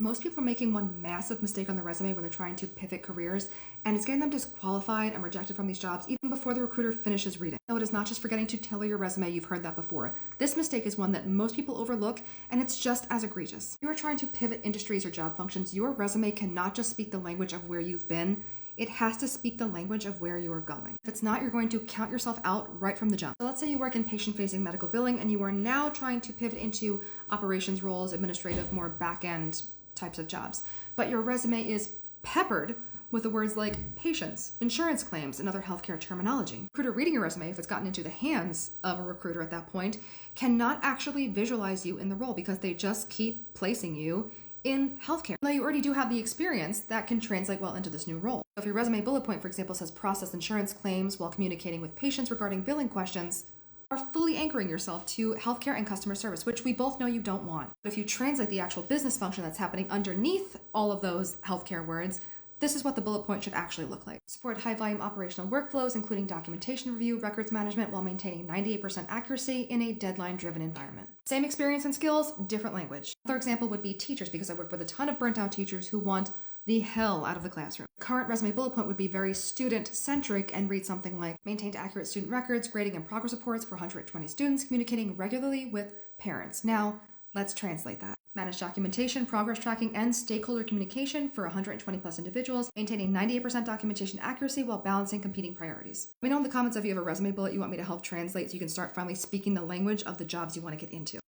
Most people are making one massive mistake on their resume when they're trying to pivot careers, and it's getting them disqualified and rejected from these jobs even before the recruiter finishes reading. No, it is not just forgetting to tailor your resume. You've heard that before. This mistake is one that most people overlook, and it's just as egregious. If you are trying to pivot industries or job functions, your resume cannot just speak the language of where you've been. It has to speak the language of where you are going. If it's not, you're going to count yourself out right from the jump. So let's say you work in patient-facing medical billing and you are now trying to pivot into operations roles, administrative, more back-end types of jobs. But your resume is peppered with the words like patients, insurance claims, and other healthcare terminology. A recruiter reading your resume, if it's gotten into the hands of a recruiter at that point, cannot actually visualize you in the role because they just keep placing you in healthcare. Now you already do have the experience that can translate well into this new role. So if your resume bullet point, for example, says process insurance claims while communicating with patients regarding billing questions, are fully anchoring yourself to healthcare and customer service, which we both know you don't want. But if you translate the actual business function that's happening underneath all of those healthcare words, this is what the bullet point should actually look like. Support high-volume operational workflows, including documentation review, records management, while maintaining 98% accuracy in a deadline-driven environment. Same experience and skills, different language. Another example would be teachers, because I work with a ton of burnt-out teachers who want the hell out of the classroom. Current resume bullet point would be very student-centric and read something like maintained accurate student records, grading and progress reports for 120 students, communicating regularly with parents. Now, let's translate that. Manage documentation, progress tracking, and stakeholder communication for 120 plus individuals, maintaining 98% documentation accuracy while balancing competing priorities. Let me know in the comments if you have a resume bullet you want me to help translate so you can start finally speaking the language of the jobs you want to get into.